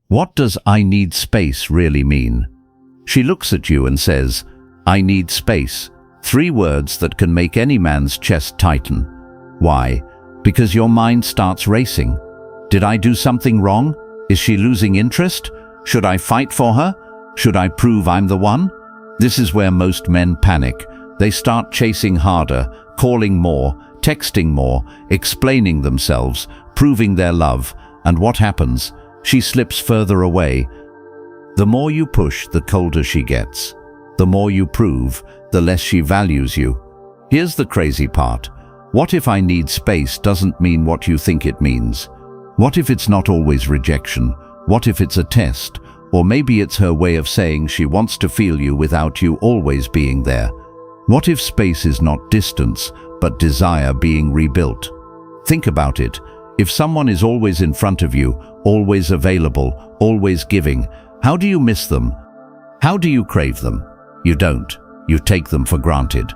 What does "I need space" really mean? She looks at you and says, "I need space." 3 words that can make any man's chest tighten. Why? Because your mind starts racing. Did I do something wrong? Is she losing interest? Should I fight for her? Should I prove I'm the one? This is where most men panic. They start chasing harder, calling more, texting more, explaining themselves, proving their love. And what happens? She slips further away. The more you push, the colder she gets. The more you prove, the less she values you. Here's the crazy part. What if "I need space" doesn't mean what you think it means? What if it's not always rejection? What if it's a test? Or maybe it's her way of saying she wants to feel you without you always being there. What if space is not distance, but desire being rebuilt? Think about it. If someone is always in front of you, always available, always giving, how do you miss them? How do you crave them? You don't. You take them for granted.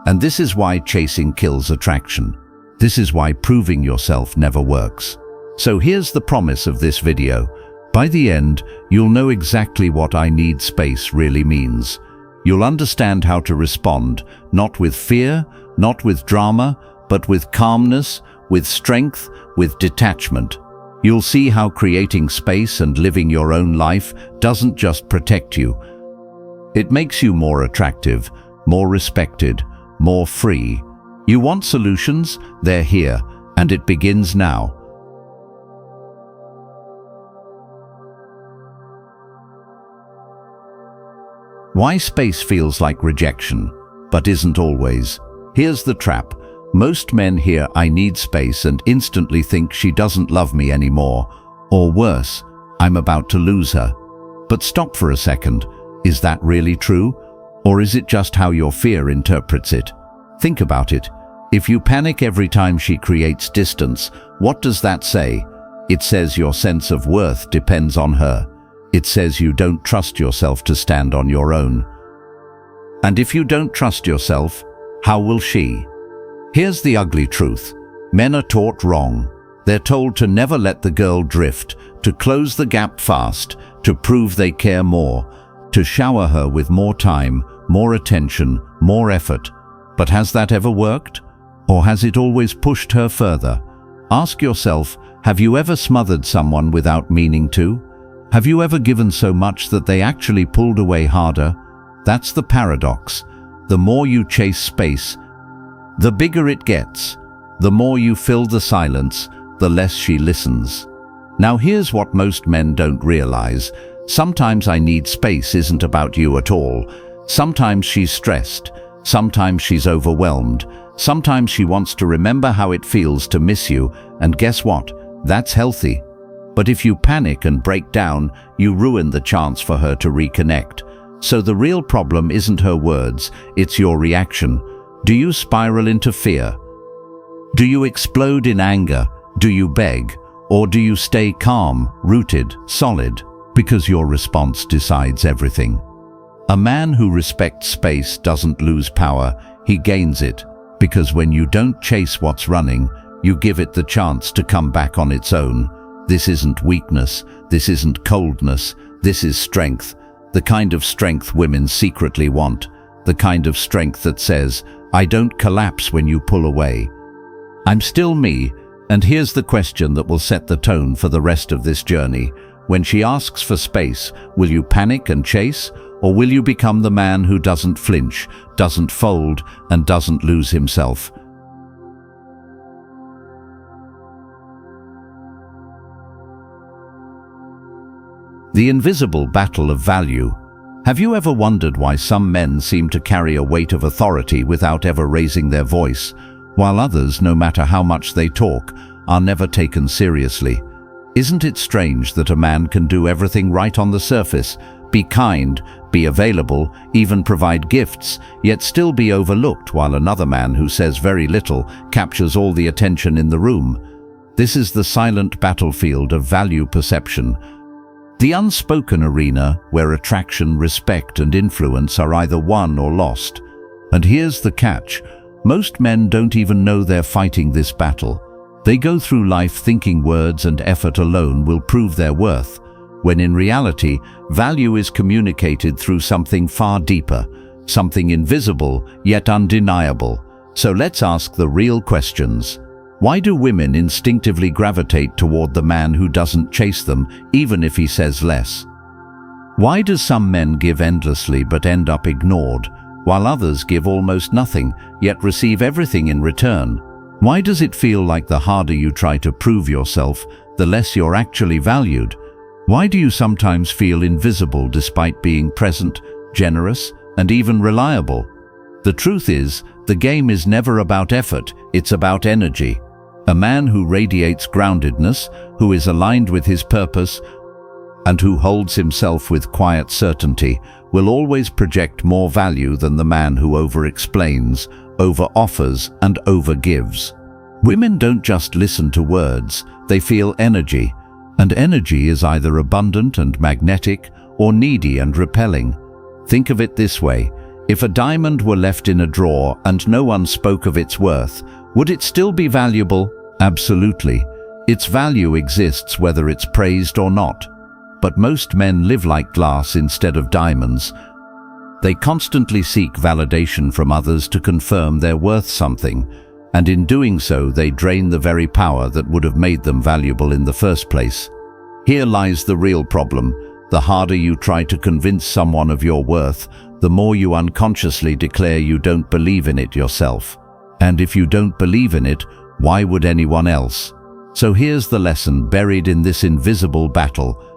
And this is why chasing kills attraction. This is why proving yourself never works. So here's the promise of this video. By the end, you'll know exactly what "I need space" really means. You'll understand how to respond, not with fear, not with drama, but with calmness, with strength, with detachment. You'll see how creating space and living your own life doesn't just protect you. It makes you more attractive, more respected, more free. You want solutions? They're here, and it begins now. Why space feels like rejection, but isn't always. Here's the trap. Most men hear "I need space" and instantly think she doesn't love me anymore. Or worse, I'm about to lose her. But stop for a second. Is that really true? Or is it just how your fear interprets it? Think about it. If you panic every time she creates distance, what does that say? It says your sense of worth depends on her. It says you don't trust yourself to stand on your own. And if you don't trust yourself, how will she? Here's the ugly truth. Men are taught wrong. They're told to never let the girl drift, to close the gap fast, to prove they care more, to shower her with more time, more attention, more effort. But has that ever worked? Or has it always pushed her further? Ask yourself, have you ever smothered someone without meaning to? Have you ever given so much that they actually pulled away harder? That's the paradox. The more you chase space, the bigger it gets. The more you fill the silence, the less she listens. Now here's what most men don't realize. Sometimes "I need space" isn't about you at all. Sometimes she's stressed. Sometimes she's overwhelmed. Sometimes she wants to remember how it feels to miss you. And guess what? That's healthy. But if you panic and break down, you ruin the chance for her to reconnect. So the real problem isn't her words, it's your reaction. Do you spiral into fear? Do you explode in anger? Do you beg? Or do you stay calm, rooted, solid? Because your response decides everything. A man who respects space doesn't lose power, he gains it. Because when you don't chase what's running, you give it the chance to come back on its own. This isn't weakness, this isn't coldness, this is strength. The kind of strength women secretly want. The kind of strength that says, "I don't collapse when you pull away. I'm still me." And here's the question that will set the tone for the rest of this journey. When she asks for space, will you panic and chase? Or will you become the man who doesn't flinch, doesn't fold, and doesn't lose himself? The invisible battle of value. Have you ever wondered why some men seem to carry a weight of authority without ever raising their voice, while others, no matter how much they talk, are never taken seriously? Isn't it strange that a man can do everything right on the surface, be kind, be available, even provide gifts, yet still be overlooked, while another man who says very little captures all the attention in the room? This is the silent battlefield of value perception. The unspoken arena where attraction, respect, and influence are either won or lost. And here's the catch. Most men don't even know they're fighting this battle. They go through life thinking words and effort alone will prove their worth, when in reality, value is communicated through something far deeper, something invisible yet undeniable. So let's ask the real questions. Why do women instinctively gravitate toward the man who doesn't chase them, even if he says less? Why do some men give endlessly but end up ignored, while others give almost nothing, yet receive everything in return? Why does it feel like the harder you try to prove yourself, the less you're actually valued? Why do you sometimes feel invisible despite being present, generous, and even reliable? The truth is, the game is never about effort, it's about energy. A man who radiates groundedness, who is aligned with his purpose, and who holds himself with quiet certainty, will always project more value than the man who over-explains, over-offers, and over-gives. Women don't just listen to words, they feel energy. And energy is either abundant and magnetic or needy and repelling. Think of it this way. If a diamond were left in a drawer and no one spoke of its worth, would it still be valuable? Absolutely. Its value exists whether it's praised or not. But most men live like glass instead of diamonds. They constantly seek validation from others to confirm they're worth something, and in doing so they drain the very power that would have made them valuable in the first place. Here lies the real problem. The harder you try to convince someone of your worth, the more you unconsciously declare you don't believe in it yourself. And if you don't believe in it, why would anyone else? So here's the lesson buried in this invisible battle.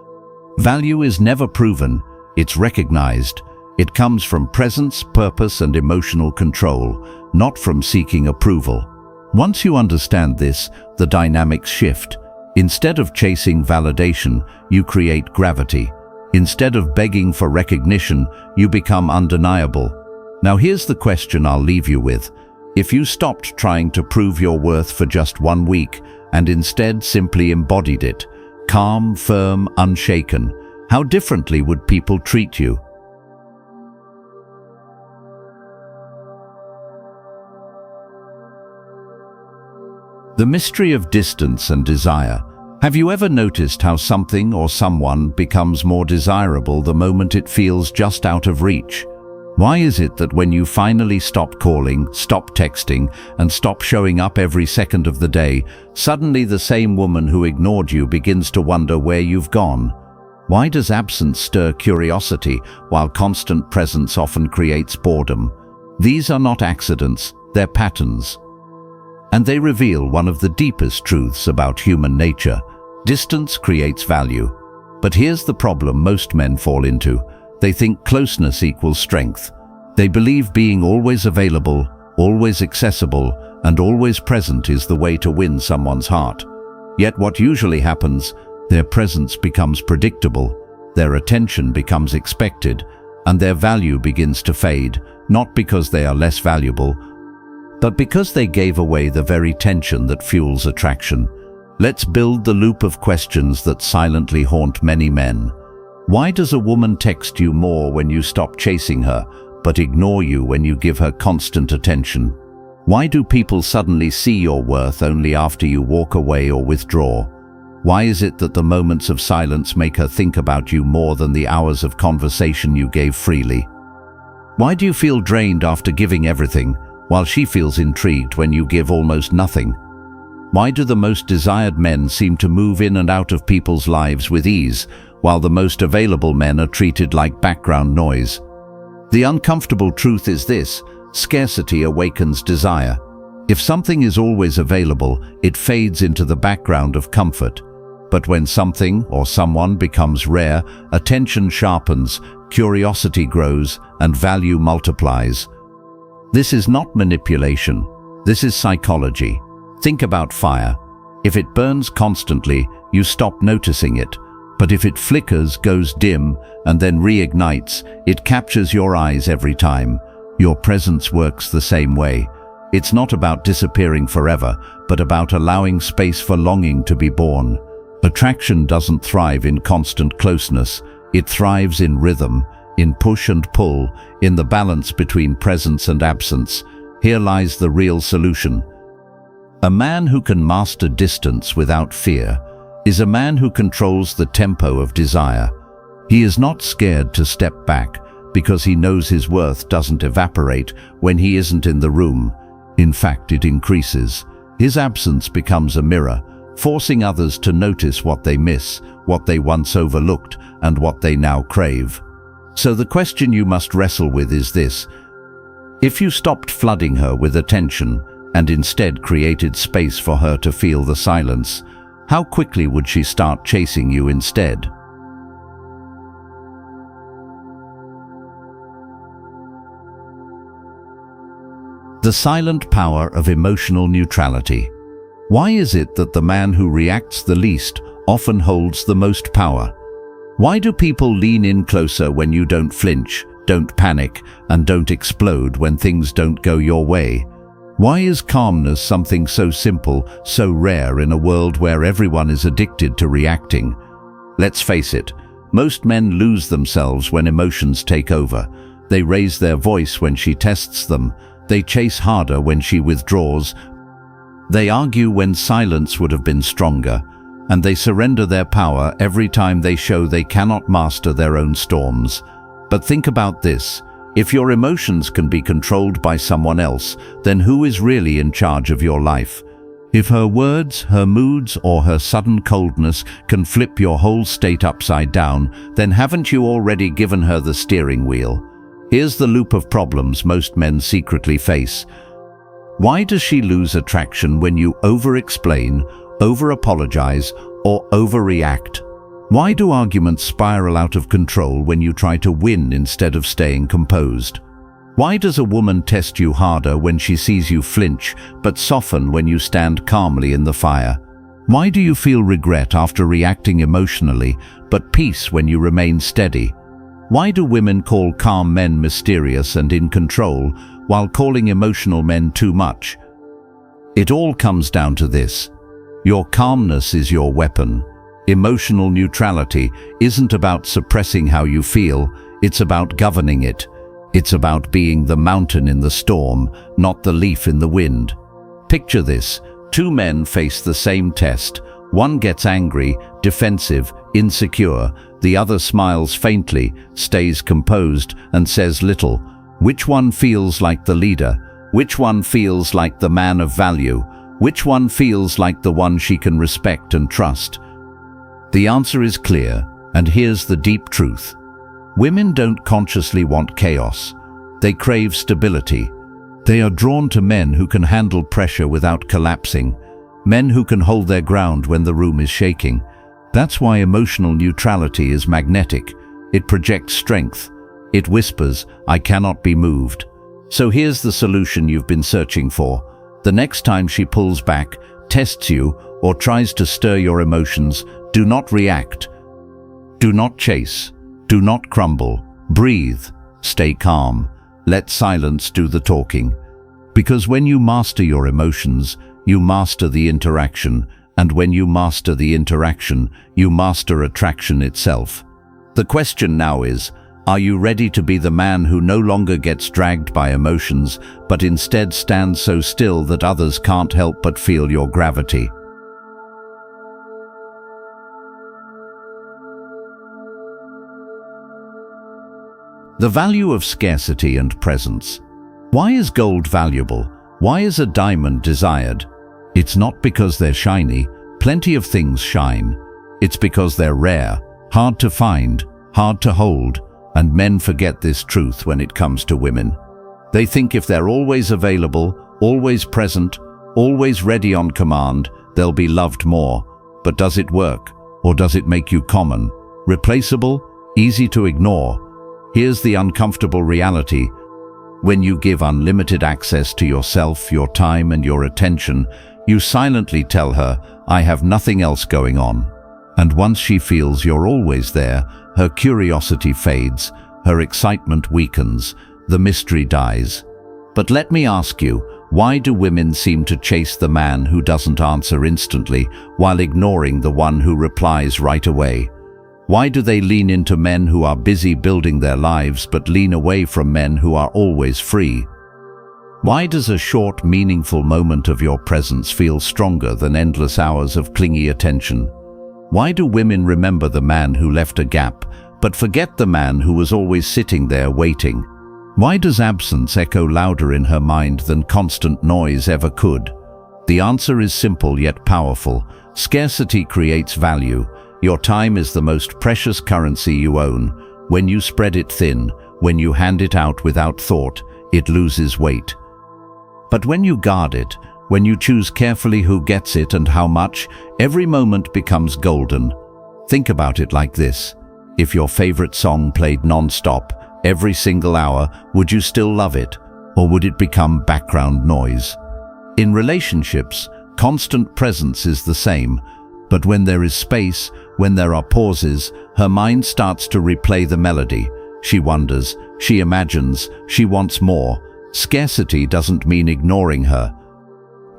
Value is never proven, it's recognized. It comes from presence, purpose, and emotional control, not from seeking approval. Once you understand this, the dynamics shift. Instead of chasing validation, you create gravity. Instead of begging for recognition, you become undeniable. Now here's the question I'll leave you with. If you stopped trying to prove your worth for just 1 week and instead simply embodied it, calm, firm, unshaken, how differently would people treat you? The mystery of distance and desire. Have you ever noticed how something or someone becomes more desirable the moment it feels just out of reach? Why is it that when you finally stop calling, stop texting, and stop showing up every second of the day, suddenly the same woman who ignored you begins to wonder where you've gone? Why does absence stir curiosity while constant presence often creates boredom? These are not accidents, they're patterns. And they reveal one of the deepest truths about human nature. Distance creates value. But here's the problem most men fall into. They think closeness equals strength. They believe being always available, always accessible, and always present is the way to win someone's heart. Yet what usually happens, their presence becomes predictable, their attention becomes expected, and their value begins to fade, not because they are less valuable, but because they gave away the very tension that fuels attraction. Let's build the loop of questions that silently haunt many men. Why does a woman text you more when you stop chasing her, but ignore you when you give her constant attention? Why do people suddenly see your worth only after you walk away or withdraw? Why is it that the moments of silence make her think about you more than the hours of conversation you gave freely? Why do you feel drained after giving everything, while she feels intrigued when you give almost nothing? Why do the most desired men seem to move in and out of people's lives with ease, while the most available men are treated like background noise? The uncomfortable truth is this: scarcity awakens desire. If something is always available, it fades into the background of comfort. But when something or someone becomes rare, attention sharpens, curiosity grows, and value multiplies. This is not manipulation. This is psychology. Think about fire. If it burns constantly, you stop noticing it. But if it flickers, goes dim, and then reignites, it captures your eyes every time. Your presence works the same way. It's not about disappearing forever, but about allowing space for longing to be born. Attraction doesn't thrive in constant closeness. It thrives in rhythm, in push and pull, in the balance between presence and absence. Here lies the real solution. A man who can master distance without fear is a man who controls the tempo of desire. He is not scared to step back because he knows his worth doesn't evaporate when he isn't in the room. In fact, it increases. His absence becomes a mirror, forcing others to notice what they miss, what they once overlooked, and what they now crave. So the question you must wrestle with is this: if you stopped flooding her with attention and instead created space for her to feel the silence, how quickly would she start chasing you instead? The silent power of emotional neutrality. Why is it that the man who reacts the least often holds the most power? Why do people lean in closer when you don't flinch, don't panic, and don't explode when things don't go your way? Why is calmness something so simple, so rare in a world where everyone is addicted to reacting? Let's face it, most men lose themselves when emotions take over. They raise their voice when she tests them. They chase harder when she withdraws. They argue when silence would have been stronger. And they surrender their power every time they show they cannot master their own storms. But think about this. If your emotions can be controlled by someone else, then who is really in charge of your life? If her words, her moods, or her sudden coldness can flip your whole state upside down, then haven't you already given her the steering wheel? Here's the loop of problems most men secretly face. Why does she lose attraction when you over-explain, over-apologize, or overreact? Why do arguments spiral out of control when you try to win instead of staying composed? Why does a woman test you harder when she sees you flinch, but soften when you stand calmly in the fire? Why do you feel regret after reacting emotionally, but peace when you remain steady? Why do women call calm men mysterious and in control, while calling emotional men too much? It all comes down to this. Your calmness is your weapon. Emotional neutrality isn't about suppressing how you feel, it's about governing it. It's about being the mountain in the storm, not the leaf in the wind. Picture this: two men face the same test. One gets angry, defensive, insecure. The other smiles faintly, stays composed, and says little. Which one feels like the leader? Which one feels like the man of value? Which one feels like the one she can respect and trust? The answer is clear, and here's the deep truth. Women don't consciously want chaos. They crave stability. They are drawn to men who can handle pressure without collapsing, men who can hold their ground when the room is shaking. That's why emotional neutrality is magnetic. It projects strength. It whispers, "I cannot be moved." So here's the solution you've been searching for. The next time she pulls back, tests you, or tries to stir your emotions, do not react. Do not chase. Do not crumble. Breathe. Stay calm. Let silence do the talking. Because when you master your emotions, you master the interaction, and when you master the interaction, you master attraction itself. The question now is, are you ready to be the man who no longer gets dragged by emotions, but instead stands so still that others can't help but feel your gravity? The value of scarcity and presence. Why is gold valuable? Why is a diamond desired? It's not because they're shiny. Plenty of things shine. It's because they're rare, hard to find, hard to hold, and men forget this truth when it comes to women. They think if they're always available, always present, always ready on command, they'll be loved more. But does it work? Or does it make you common, replaceable, easy to ignore? Here's the uncomfortable reality. When you give unlimited access to yourself, your time, and your attention, you silently tell her, "I have nothing else going on." And once she feels you're always there, her curiosity fades, her excitement weakens, the mystery dies. But let me ask you, why do women seem to chase the man who doesn't answer instantly while ignoring the one who replies right away? Why do they lean into men who are busy building their lives but lean away from men who are always free? Why does a short, meaningful moment of your presence feel stronger than endless hours of clingy attention? Why do women remember the man who left a gap, but forget the man who was always sitting there waiting? Why does absence echo louder in her mind than constant noise ever could? The answer is simple yet powerful. Scarcity creates value. Your time is the most precious currency you own. When you spread it thin, when you hand it out without thought, it loses weight. But when you guard it, when you choose carefully who gets it and how much, every moment becomes golden. Think about it like this. If your favorite song played non-stop, every single hour, would you still love it, or would it become background noise? In relationships, constant presence is the same, but when there is space, when there are pauses, her mind starts to replay the melody. She wonders, she imagines, she wants more. Scarcity doesn't mean ignoring her.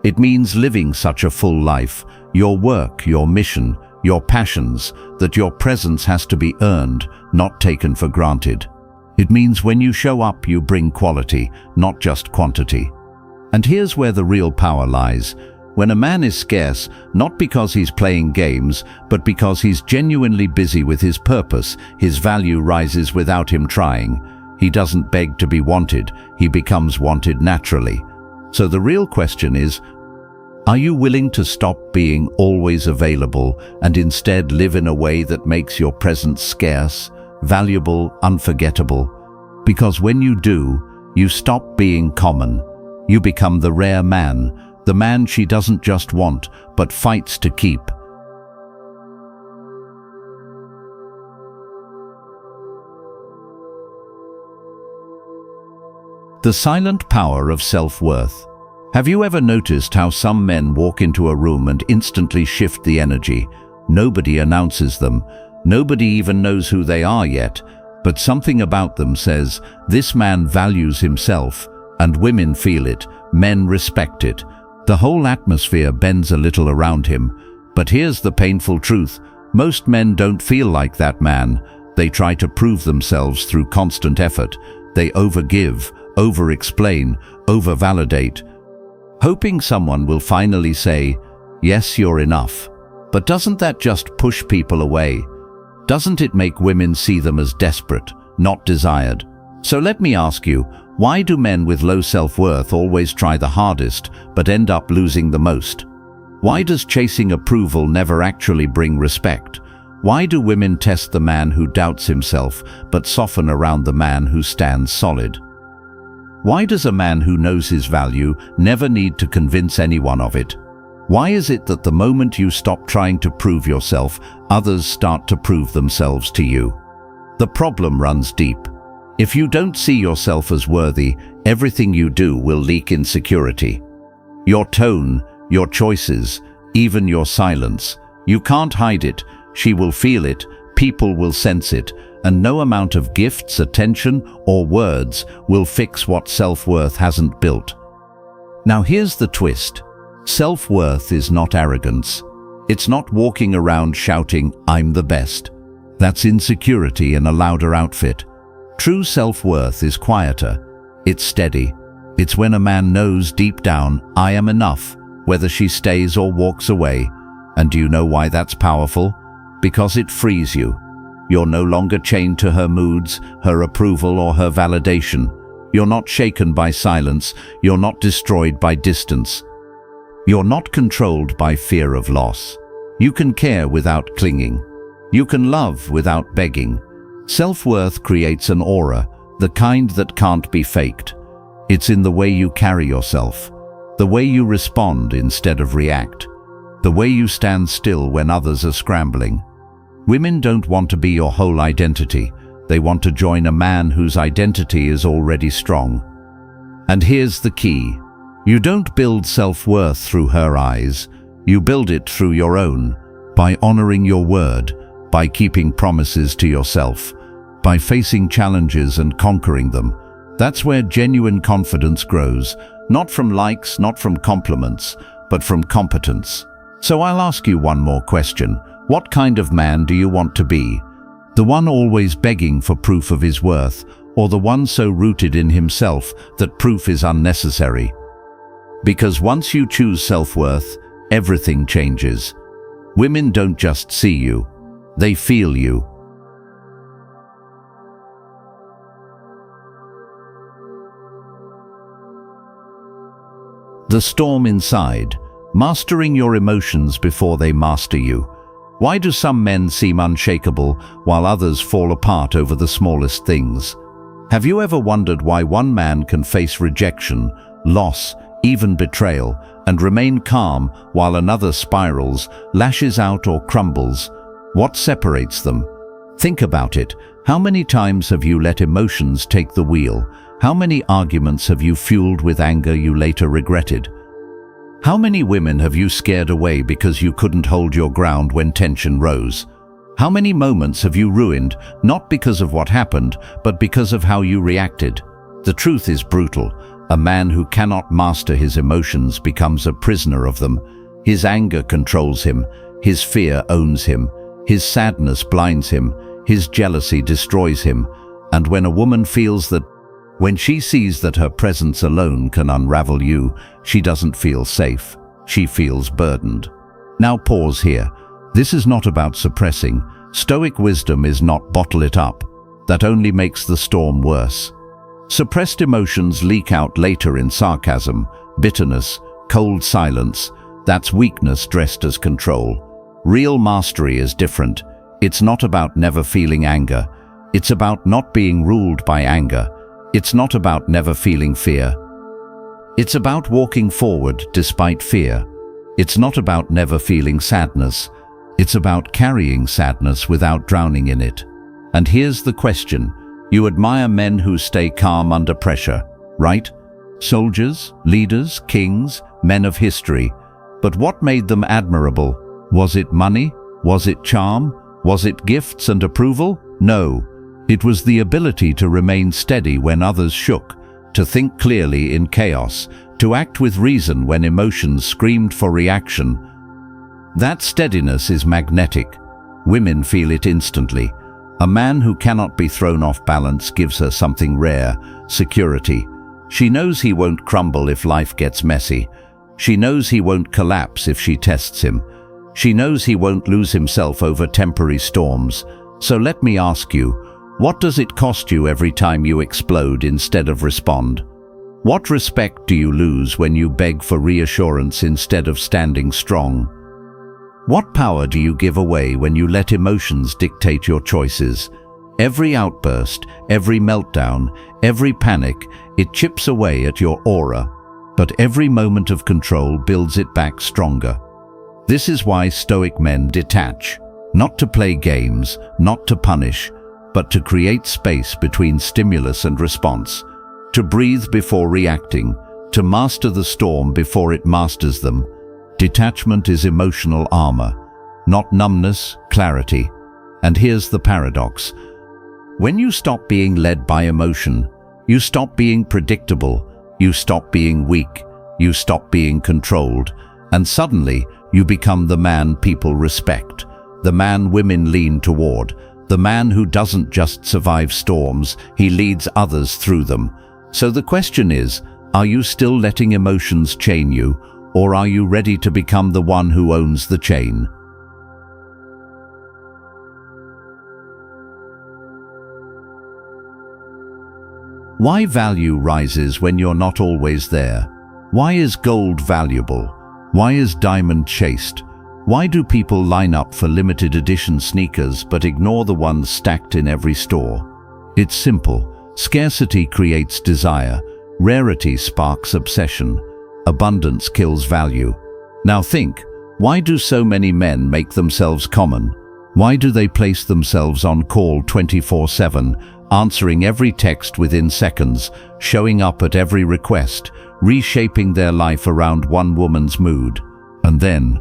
It means living such a full life, your work, your mission, your passions, that your presence has to be earned, not taken for granted. It means when you show up, you bring quality, not just quantity. And here's where the real power lies. When a man is scarce, not because he's playing games, but because he's genuinely busy with his purpose, his value rises without him trying. He doesn't beg to be wanted, he becomes wanted naturally. So the real question is, are you willing to stop being always available and instead live in a way that makes your presence scarce, valuable, unforgettable? Because when you do, you stop being common. You become the rare man, the man she doesn't just want, but fights to keep. The silent power of self-worth. Have you ever noticed how some men walk into a room and instantly shift the energy? Nobody announces them. Nobody even knows who they are yet. But something about them says, this man values himself. And women feel it. Men respect it. The whole atmosphere bends a little around him. But here's the painful truth. Most men don't feel like that man. They try to prove themselves through constant effort. They overgive, over-explain, over-validate, hoping someone will finally say, yes, you're enough. But doesn't that just push people away? Doesn't it make women see them as desperate, not desired? So let me ask you, why do men with low self-worth always try the hardest, but end up losing the most? Why does chasing approval never actually bring respect? Why do women test the man who doubts himself, but soften around the man who stands solid? Why does a man who knows his value never need to convince anyone of it? Why is it that the moment you stop trying to prove yourself, others start to prove themselves to you? The problem runs deep. If you don't see yourself as worthy, everything you do will leak insecurity. Your tone, your choices, even your silence. You can't hide it. She will feel it, people will sense it, and no amount of gifts, attention, or words will fix what self-worth hasn't built. Now here's the twist. Self-worth is not arrogance. It's not walking around shouting, I'm the best. That's insecurity in a louder outfit. True self-worth is quieter. It's steady. It's when a man knows deep down, I am enough, whether she stays or walks away. And do you know why that's powerful? Because it frees you. You're no longer chained to her moods, her approval, or her validation. You're not shaken by silence. You're not destroyed by distance. You're not controlled by fear of loss. You can care without clinging. You can love without begging. Self-worth creates an aura, the kind that can't be faked. It's in the way you carry yourself, the way you respond instead of react, the way you stand still when others are scrambling. Women don't want to be your whole identity. They want to join a man whose identity is already strong. And here's the key. You don't build self-worth through her eyes. You build it through your own, by honoring your word, by keeping promises to yourself, by facing challenges and conquering them. That's where genuine confidence grows, not from likes, not from compliments, but from competence. So I'll ask you one more question. What kind of man do you want to be? The one always begging for proof of his worth, or the one so rooted in himself that proof is unnecessary? Because once you choose self-worth, everything changes. Women don't just see you, they feel you. The storm inside. Mastering your emotions before they master you. Why do some men seem unshakable while others fall apart over the smallest things? Have you ever wondered why one man can face rejection, loss, even betrayal, and remain calm while another spirals, lashes out or crumbles? What separates them? Think about it. How many times have you let emotions take the wheel? How many arguments have you fueled with anger you later regretted? How many women have you scared away because you couldn't hold your ground when tension rose? How many moments have you ruined, not because of what happened, but because of how you reacted? The truth is brutal. A man who cannot master his emotions becomes a prisoner of them. His anger controls him, his fear owns him, his sadness blinds him, his jealousy destroys him. And when a woman feels that, when she sees that her presence alone can unravel you, she doesn't feel safe. She feels burdened. Now pause here. This is not about suppressing. Stoic wisdom is not bottle it up. That only makes the storm worse. Suppressed emotions leak out later in sarcasm, bitterness, cold silence. That's weakness dressed as control. Real mastery is different. It's not about never feeling anger. It's about not being ruled by anger. It's not about never feeling fear. It's about walking forward despite fear. It's not about never feeling sadness. It's about carrying sadness without drowning in it. And here's the question. You admire men who stay calm under pressure, right? Soldiers, leaders, kings, men of history. But what made them admirable? Was it money? Was it charm? Was it gifts and approval? No. It was the ability to remain steady when others shook, to think clearly in chaos, to act with reason when emotions screamed for reaction. That steadiness is magnetic. Women feel it instantly. A man who cannot be thrown off balance gives her something rare, security. She knows he won't crumble if life gets messy. She knows he won't collapse if she tests him. She knows he won't lose himself over temporary storms. So let me ask you, what does it cost you every time you explode instead of respond? What respect do you lose when you beg for reassurance instead of standing strong? What power do you give away when you let emotions dictate your choices? Every outburst, every meltdown, every panic, it chips away at your aura, but every moment of control builds it back stronger. This is why Stoic men detach, not to play games, not to punish, but to create space between stimulus and response, to breathe before reacting, to master the storm before it masters them. Detachment is emotional armor, not numbness, clarity. And here's the paradox. When you stop being led by emotion, you stop being predictable, you stop being weak, you stop being controlled, and suddenly you become the man people respect, the man women lean toward, the man who doesn't just survive storms, he leads others through them. So the question is, are you still letting emotions chain you, or are you ready to become the one who owns the chain? Why value rises when you're not always there? Why is gold valuable? Why is diamond chaste? Why do people line up for limited edition sneakers but ignore the ones stacked in every store? It's simple. Scarcity creates desire. Rarity sparks obsession. Abundance kills value. Now think, why do so many men make themselves common? Why do they place themselves on call 24/7, answering every text within seconds, showing up at every request, reshaping their life around one woman's mood? And then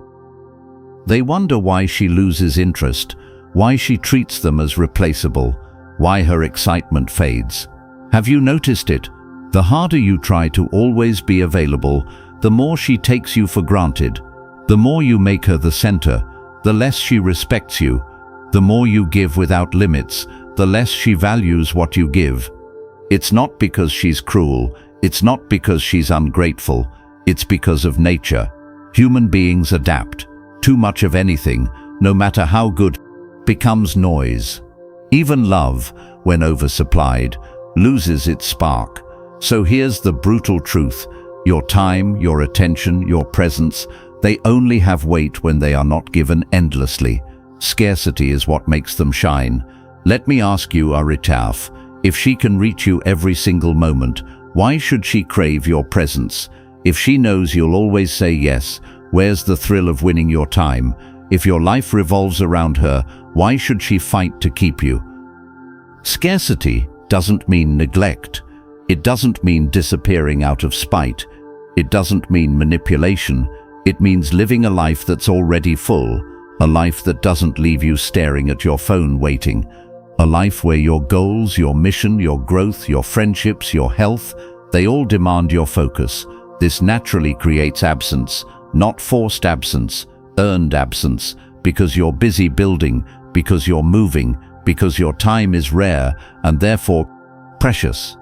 they wonder why she loses interest, why she treats them as replaceable, why her excitement fades. Have you noticed it? The harder you try to always be available, the more she takes you for granted. The more you make her the center, the less she respects you. The more you give without limits, the less she values what you give. It's not because she's cruel, it's not because she's ungrateful, it's because of nature. Human beings adapt. Too much of anything, no matter how good, becomes noise. Even love, when oversupplied, loses its spark. So here's the brutal truth. Your time, your attention, your presence, they only have weight when they are not given endlessly. Scarcity is what makes them shine. Let me ask you, Aritaf, if she can reach you every single moment, why should she crave your presence? If she knows you'll always say yes, where's the thrill of winning your time? If your life revolves around her, why should she fight to keep you? Scarcity doesn't mean neglect. It doesn't mean disappearing out of spite. It doesn't mean manipulation. It means living a life that's already full, a life that doesn't leave you staring at your phone waiting, a life where your goals, your mission, your growth, your friendships, your health, they all demand your focus. This naturally creates absence, not forced absence, earned absence, because you're busy building, because you're moving, because your time is rare and therefore precious.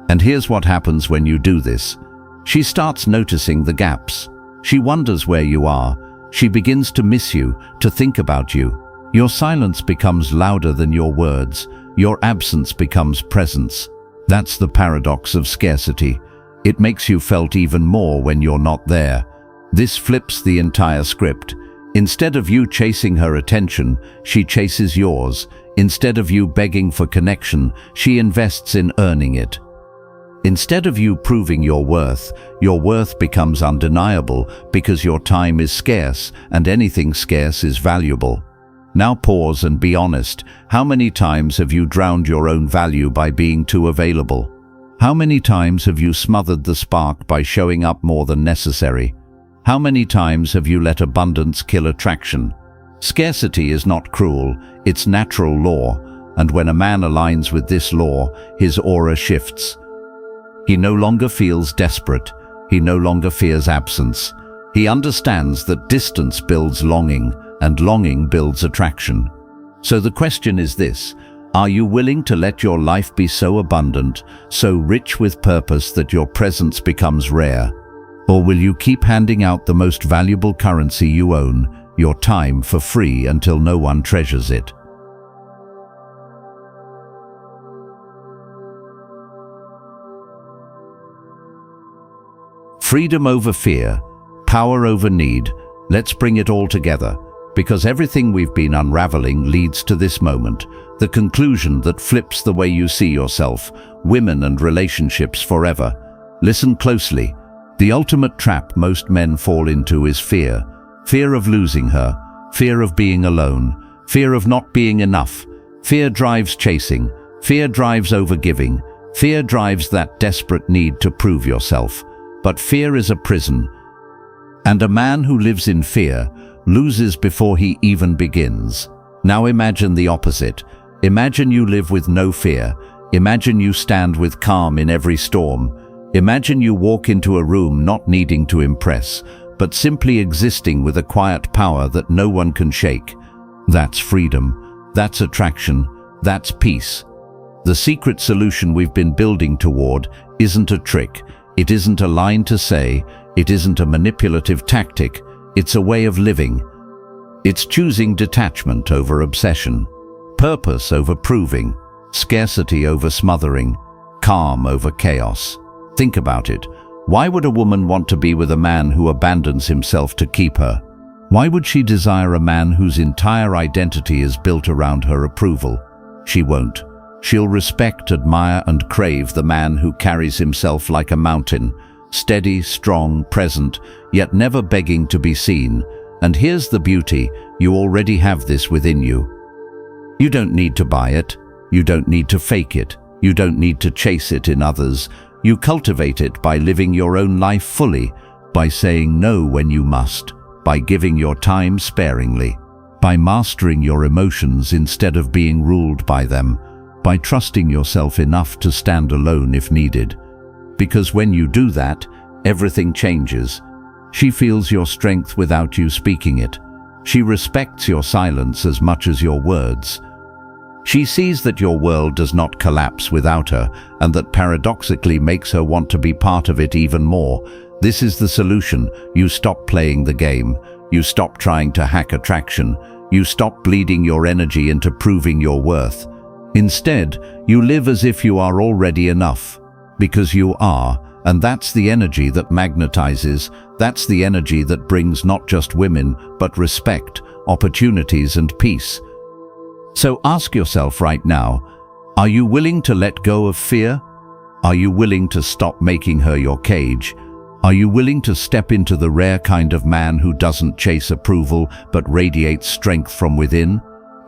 And here's what happens when you do this. She starts noticing the gaps. She wonders where you are. She begins to miss you, to think about you. Your silence becomes louder than your words. Your absence becomes presence. That's the paradox of scarcity. It makes you felt even more when you're not there. This flips the entire script. Instead of you chasing her attention, she chases yours. Instead of you begging for connection, she invests in earning it. Instead of you proving your worth becomes undeniable because your time is scarce and anything scarce is valuable. Now pause and be honest. How many times have you drowned your own value by being too available? How many times have you smothered the spark by showing up more than necessary? How many times have you let abundance kill attraction? Scarcity is not cruel, it's natural law, and when a man aligns with this law, his aura shifts. He no longer feels desperate. He no longer fears absence. He understands that distance builds longing, and longing builds attraction. So the question is this: are you willing to let your life be so abundant, so rich with purpose that your presence becomes rare? Or will you keep handing out the most valuable currency you own, your time, for free until no one treasures it? Freedom over fear, power over need. Let's bring it all together, because everything we've been unraveling leads to this moment, the conclusion that flips the way you see yourself, women and relationships forever. Listen closely. The ultimate trap most men fall into is fear. Fear of losing her, fear of being alone, fear of not being enough. Fear drives chasing, fear drives overgiving, fear drives that desperate need to prove yourself. But fear is a prison, and a man who lives in fear loses before he even begins. Now imagine the opposite. Imagine you live with no fear. Imagine you stand with calm in every storm. Imagine you walk into a room not needing to impress, but simply existing with a quiet power that no one can shake. That's freedom. That's attraction. That's peace. The secret solution we've been building toward isn't a trick. It isn't a line to say. It isn't a manipulative tactic. It's a way of living. It's choosing detachment over obsession, purpose over proving, scarcity over smothering, calm over chaos. Think about it. Why would a woman want to be with a man who abandons himself to keep her? Why would she desire a man whose entire identity is built around her approval? She won't. She'll respect, admire, and crave the man who carries himself like a mountain, steady, strong, present, yet never begging to be seen. And here's the beauty: you already have this within you. You don't need to buy it. You don't need to fake it. You don't need to chase it in others. You cultivate it by living your own life fully, by saying no when you must, by giving your time sparingly, by mastering your emotions instead of being ruled by them, by trusting yourself enough to stand alone if needed. Because when you do that, everything changes. She feels your strength without you speaking it. She respects your silence as much as your words. She sees that your world does not collapse without her, and that paradoxically makes her want to be part of it even more. This is the solution. You stop playing the game. You stop trying to hack attraction. You stop bleeding your energy into proving your worth. Instead, you live as if you are already enough. Because you are, and that's the energy that magnetizes, that's the energy that brings not just women, but respect, opportunities and peace. So ask yourself right now, are you willing to let go of fear? Are you willing to stop making her your cage? Are you willing to step into the rare kind of man who doesn't chase approval but radiates strength from within?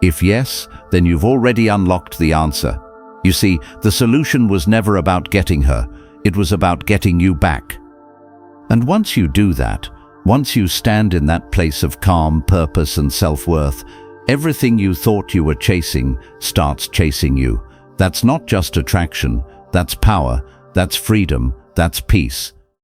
If yes, then you've already unlocked the answer. You see, the solution was never about getting her, it was about getting you back. And once you do that, once you stand in that place of calm, purpose and self-worth, everything you thought you were chasing starts chasing you. That's not just attraction, that's power, that's freedom, that's peace.